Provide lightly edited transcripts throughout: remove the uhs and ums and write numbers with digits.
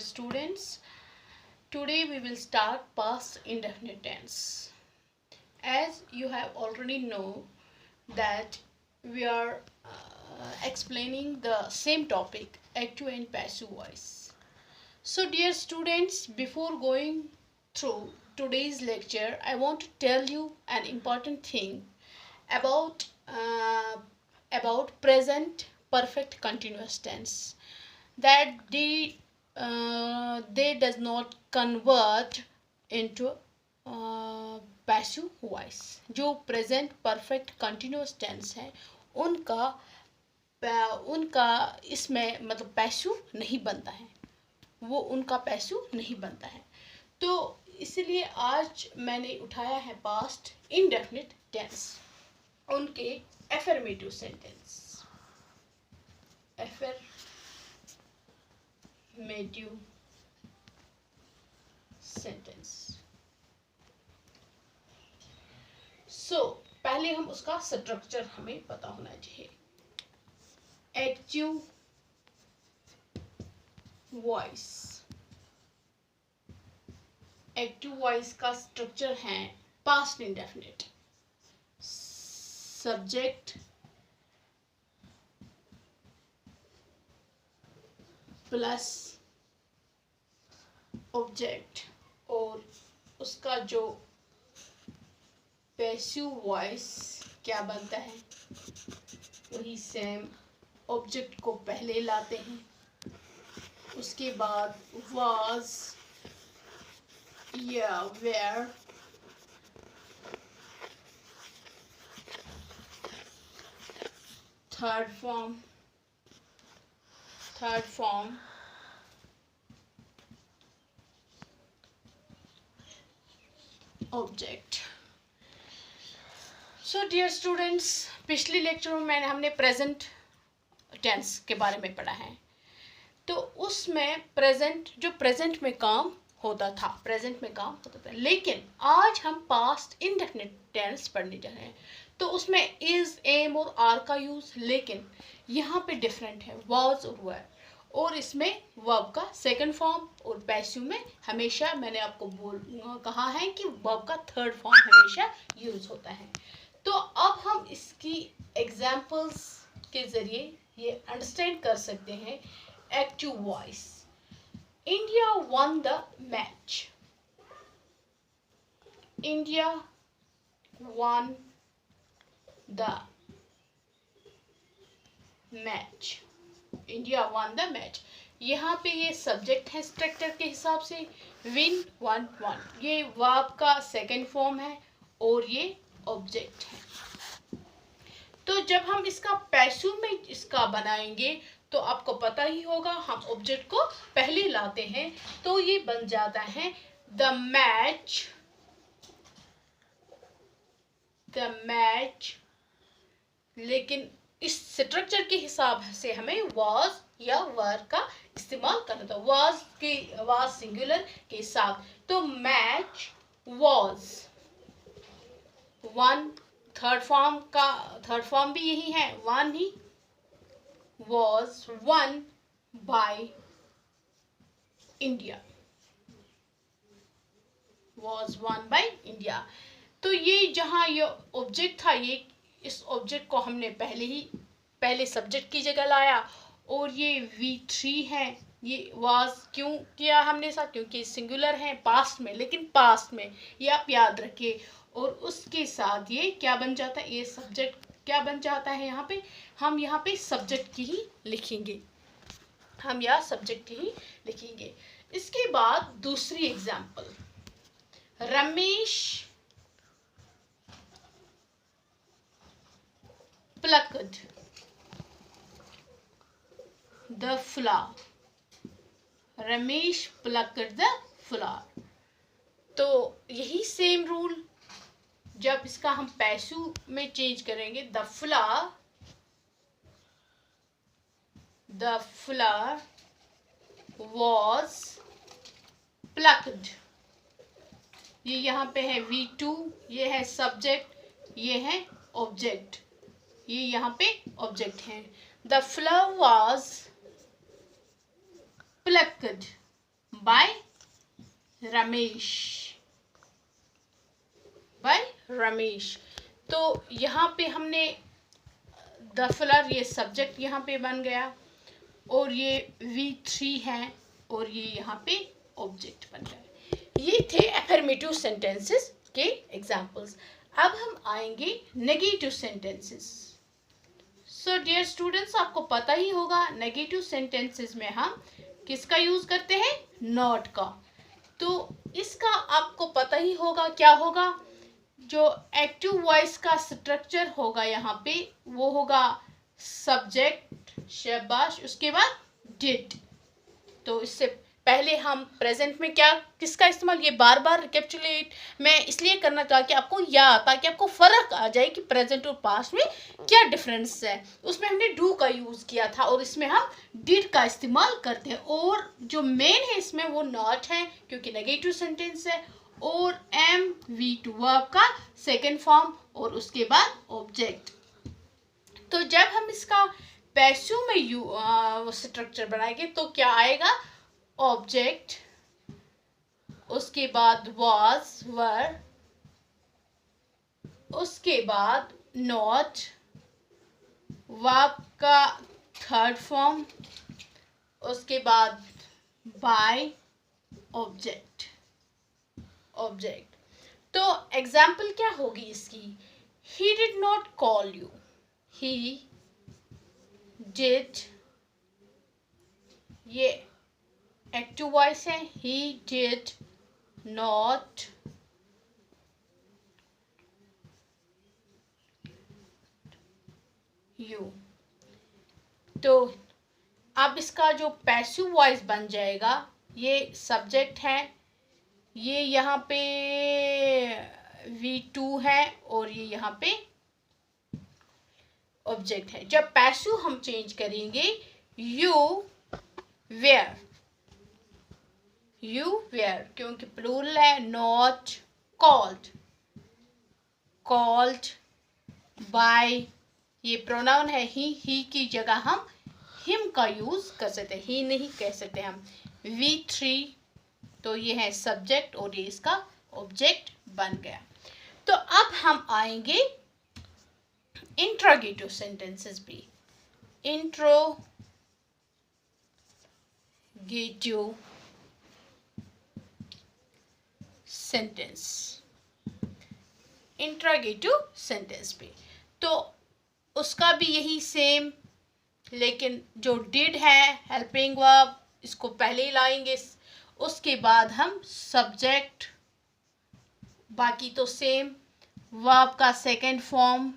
students. Today we will start past indefinite tense. As you have already know that we are explaining the same topic, active and passive voice. So dear students, before going through today's lecture, I want to tell you an important thing about present perfect continuous tense, that they does not convert into passive voice. जो present perfect continuous tense है उनका इसमें मतलब passive नहीं बनता है, वो उनका पैसिव नहीं बनता है. तो इसलिए आज मैंने उठाया है पास्ट इंडेफिनिट टेंस, उनके एफर्मेटिव सेंटेंस. Affirmative sentence. पहले हम उसका स्ट्रक्चर हमें पता होना चाहिए. Active voice. एक्टिव वॉइस का स्ट्रक्चर है past indefinite. Subject plus object, और उसका जो पैसिव वॉइस क्या बनता है, वही सेम ऑब्जेक्ट को पहले लाते हैं, उसके बाद वाज या were, third form object. So dear students, पिछले लेक्चर में हमने प्रेजेंट टेंस के बारे में पढ़ा है. तो उसमें प्रेजेंट में काम होता था, लेकिन आज हम पास्ट इंडेफिनिट टेंस पढ़ने जा रहे हैं. तो उसमें इज, एम और आर का यूज, लेकिन यहाँ पे डिफरेंट है, वाज और वर. और इसमें वर्ब का सेकंड फॉर्म, और पैसिव में हमेशा मैंने आपको कहा है कि वर्ब का थर्ड फॉर्म हमेशा यूज होता है. तो अब हम इसकी एग्जाम्पल्स के जरिए ये अंडरस्टैंड कर सकते हैं. Active voice. India one the match. India one the match. India one the match. यहाँ पे ये सब्जेक्ट है स्ट्रक्चर के हिसाब से. विन, वन, ये वर्ब का सेकंड फॉर्म है और ये ऑब्जेक्ट है. तो जब हम इसका पैसिव में इसका बनाएंगे तो आपको पता ही होगा, हम ऑब्जेक्ट को पहले लाते हैं तो ये बन जाता है द मैच. लेकिन इस स्ट्रक्चर के हिसाब से हमें वाज या वर का इस्तेमाल करना था. वाज सिंगुलर के साथ. तो match was one. Third form भी यही है, one he. was won by India. तो ये जहाँ ये ऑब्जेक्ट था, ये इस ऑब्जेक्ट को हमने पहले सब्जेक्ट की जगह लाया, और ये V3 है. ये was क्यों किया हमने साथ, क्योंकि सिंगुलर है पास्ट में, लेकिन पास्ट में ये आप याद रखिए. और उसके साथ ये क्या बन जाता है, ये सब्जेक्ट क्या बन जाता है. हम यहाँ पे सब्जेक्ट की ही लिखेंगे. इसके बाद दूसरी example. Ramesh plucked the flower. Ramesh plucked the flower. तो यही सेम रूल जब इसका हम पैसिव में चेंज करेंगे. The flower was plucked. ये यहाँ पे है V2, ये है सब्जेक्ट, ये है ऑब्जेक्ट. ये यहाँ पे ऑब्जेक्ट है. The flower was plucked by Ramesh, by Ramesh. तो यहाँ पे हमने द फ्लर, ये सब्जेक्ट यहाँ पे बन गया और ये V3 है और ये यहाँ पे ऑब्जेक्ट बन गया। ये थे अफर्मेटिव सेंटेंसेस के एग्जाम्पल्स। अब हम आएंगे negative sentences. So dear students, आपको पता ही होगा नेगेटिव सेंटेंसेस में हम किसका यूज करते हैं, नॉट का। तो इसका आपको पता ही होगा क्या होगा, जो एक्टिव वॉइस का स्ट्रक्चर होगा यहाँ पे वो होगा सब्जेक्ट, शाबाश, उसके बाद डिड। तो इससे पहले हम प्रेजेंट में क्या किसका इस्तेमाल, ये बार बार रिकैप्चुलेट मैं इसलिए करना चाहता कि आपको याद, ताकि आपको फर्क आ जाए कि प्रेजेंट और पास्ट में क्या डिफरेंस है। उसमें हमने डू का यूज किया था और इसमें हम डिड का इस्तेमाल करते हैं। और जो मेन है इसमें वो नॉट है क्योंकि नेगेटिव सेंटेंस है, और V2 वर्ब का सेकेंड फॉर्म और उसके बाद ऑब्जेक्ट। तो जब हम इसका पैसिव में स्ट्रक्चर बनाएंगे तो क्या आएगा, ऑब्जेक्ट, उसके बाद was were, उसके बाद नॉट, वर्ब का थर्ड फॉर्म, उसके बाद बाय, ऑब्जेक्ट, ऑब्जेक्ट। तो एग्जाम्पल क्या होगी इसकी, he did not call you, he did, ये एक्टिव वॉइस है, he did not you। तो अब इसका जो पैसिव वॉइस बन जाएगा, ये सब्जेक्ट है, ये यहाँ पे V2 है और ये यहाँ पे ऑब्जेक्ट है। जब पैसिव हम चेंज करेंगे, यू वेयर, यू वेयर क्योंकि प्लूरल है, नॉट, कॉल्ड, कॉल्ड, बाय, ये प्रोनाउन है ही की जगह हम हिम का यूज कर सकते हैं, ही नहीं कह सकते हम। V3, तो ये है सब्जेक्ट और ये इसका ऑब्जेक्ट बन गया। तो अब हम आएंगे इंट्रोगेटिव सेंटेंसेस भी। इंट्रोगेटिव सेंटेंस, इंट्रोगेटिव सेंटेंस भी, तो उसका भी यही सेम, लेकिन जो डिड है हेल्पिंग वर्ब, इसको पहले ही लाएंगे, उसके बाद हम सब्जेक्ट, बाकी तो सेम, वर्ब का सेकेंड फॉर्म,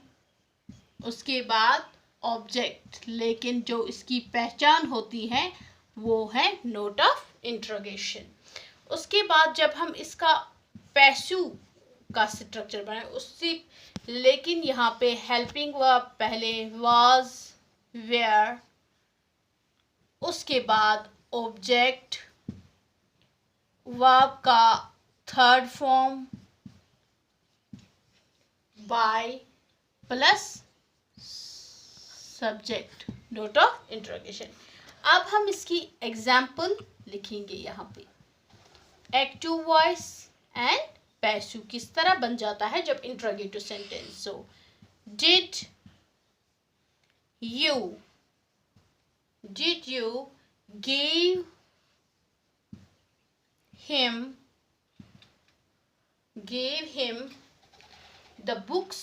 उसके बाद ऑब्जेक्ट, लेकिन जो इसकी पहचान होती है वो है नोट ऑफ इंट्रोगेशन। उसके बाद जब हम इसका पैसिव का स्ट्रक्चर बनाए उसी, लेकिन यहाँ पे हेल्पिंग वर्ब पहले was, were, उसके बाद ऑब्जेक्ट, वर्ब का third form by plus subject, note of interrogation. अब हम इसकी एग्जाम्पल लिखेंगे यहाँ पे, एक्टिव वॉइस एंड पैसिव किस तरह बन जाता है जब इंट्रोगेटिव सेंटेंस हो। Did you give him the books,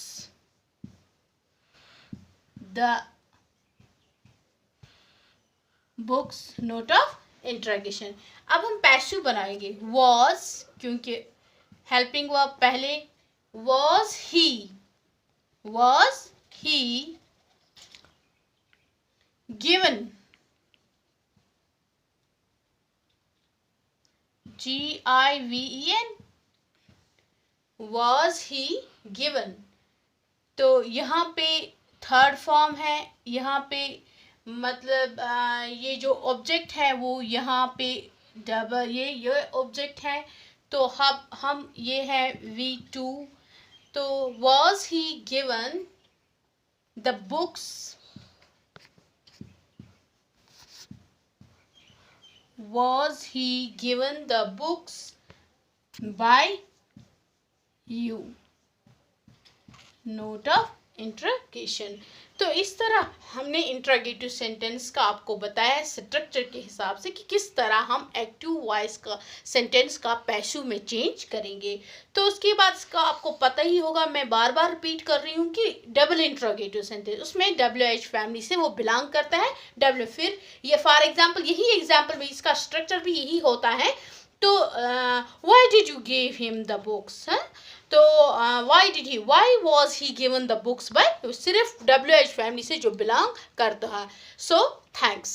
note of interrogation. अब हम पैसिव बनाएंगे, was क्योंकि हेल्पिंग वर्ब पहले, was he given, given, was he given। तो यहाँ पे थर्ड फॉर्म है, यहाँ पे मतलब ये जो ऑब्जेक्ट है वो यहाँ पे डबल, ये ऑब्जेक्ट है, तो हम ये है V2। तो was he given the books, was he given the books by you? Note of interrogation. तो इस तरह हमने इंट्रोगेटिव सेंटेंस का आपको बताया स्ट्रक्चर के हिसाब से कि किस तरह हम एक्टिव वॉइस का सेंटेंस का पैसिव में चेंज करेंगे। तो उसके बाद इसका आपको पता ही होगा, मैं बार बार रिपीट कर रही हूँ कि डबल इंट्रोगेटिव सेंटेंस, उसमें WH फैमिली से वो बिलोंग करता है। डब्ल्यू फिर ये फॉर एग्जाम्पल, यही एग्जाम्पल में इसका स्ट्रक्चर भी यही होता है। तो why did you give him the books, है तो why was he given the books by, सिर्फ WH फैमिली से जो बिलोंग करता है। So thanks.